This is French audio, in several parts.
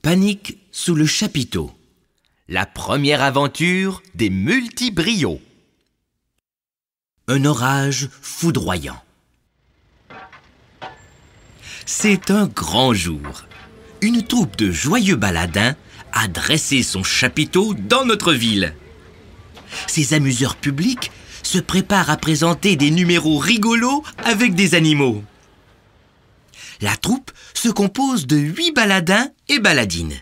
Panique sous le chapiteau. La première aventure des multibrios. Un orage foudroyant. C'est un grand jour. Une troupe de joyeux baladins a dressé son chapiteau dans notre ville. Ces amuseurs publics se préparent à présenter des numéros rigolos avec des animaux. La troupe se compose de 8 baladins et baladines.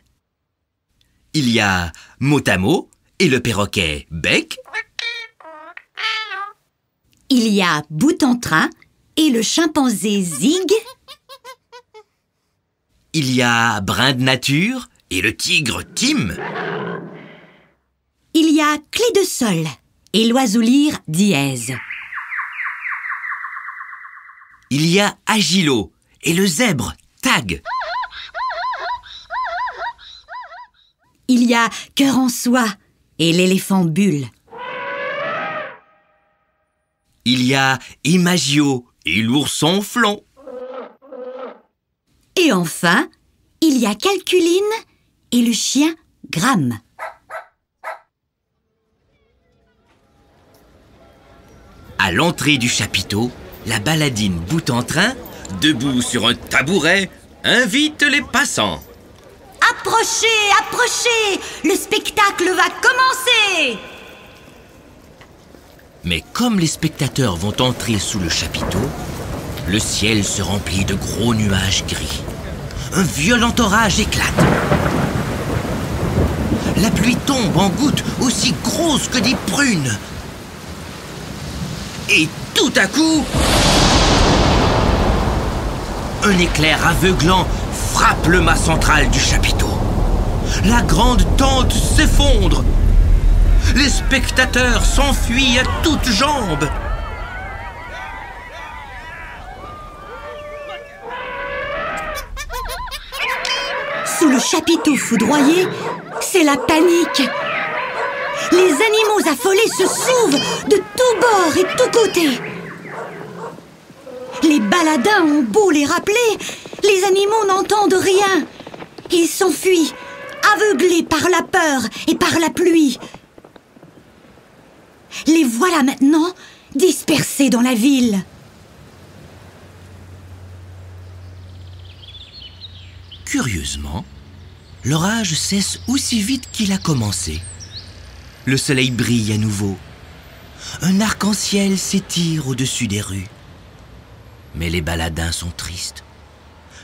Il y a Motamo et le perroquet Bec. Il y a Boute-en-Train et le chimpanzé Zig. Il y a Brin de Nature et le tigre Tim. Il y a Clé de Sol et l'oiseau lyre Dièse. Il y a Agilo et le zèbre Tag. Il y a Cœur en soie et l'éléphant Bulle. Il y a Imagio et l'ourson Flon. Et enfin, il y a Calculine et le chien Gramme. À l'entrée du chapiteau, la baladine Boute-en-Train, debout sur un tabouret, invite les passants. Approchez, approchez, le spectacle va commencer! Mais comme les spectateurs vont entrer sous le chapiteau, le ciel se remplit de gros nuages gris. Un violent orage éclate. La pluie tombe en gouttes aussi grosses que des prunes. Et tout à coup, un éclair aveuglant frappe le mât central du chapiteau. La grande tente s'effondre. Les spectateurs s'enfuient à toutes jambes. Sous le chapiteau foudroyé, c'est la panique. Les animaux affolés se sauvent de tous bords et tous côtés. Les baladins ont beau les rappeler, les animaux n'entendent rien. Ils s'enfuient, aveuglés par la peur et par la pluie. Les voilà maintenant dispersés dans la ville. Curieusement, l'orage cesse aussi vite qu'il a commencé. Le soleil brille à nouveau. Un arc-en-ciel s'étire au-dessus des rues. Mais les baladins sont tristes.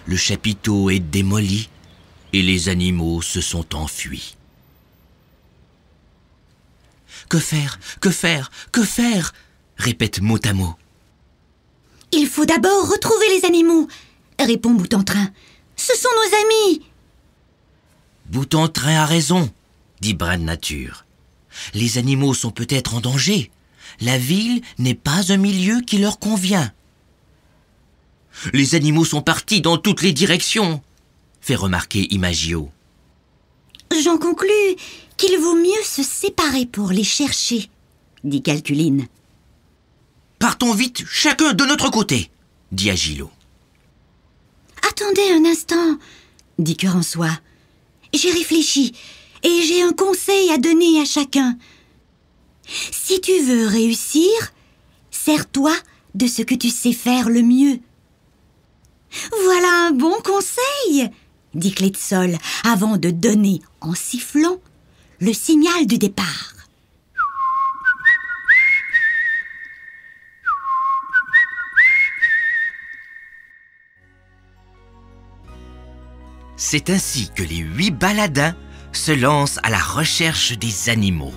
Le chapiteau est démoli et les animaux se sont enfuis. Que faire? Que faire? Que faire? Répète Motamo. Il faut d'abord retrouver les animaux, répond Boute-en-Train. Ce sont nos amis. Boute-en-Train a raison, dit Brin de Nature. Les animaux sont peut-être en danger. La ville n'est pas un milieu qui leur convient. Les animaux sont partis dans toutes les directions, fait remarquer Imagio. J'en conclus qu'il vaut mieux se séparer pour les chercher, dit Calculine. Partons vite, chacun de notre côté, dit Agilo. Attendez un instant, dit Cœur en soie. J'ai réfléchi et j'ai un conseil à donner à chacun. Si tu veux réussir, sers-toi de ce que tu sais faire le mieux. Voilà un bon conseil, dit Clé de Sol, avant de donner, en sifflant, le signal du départ. C'est ainsi que les 8 baladins se lancent à la recherche des animaux.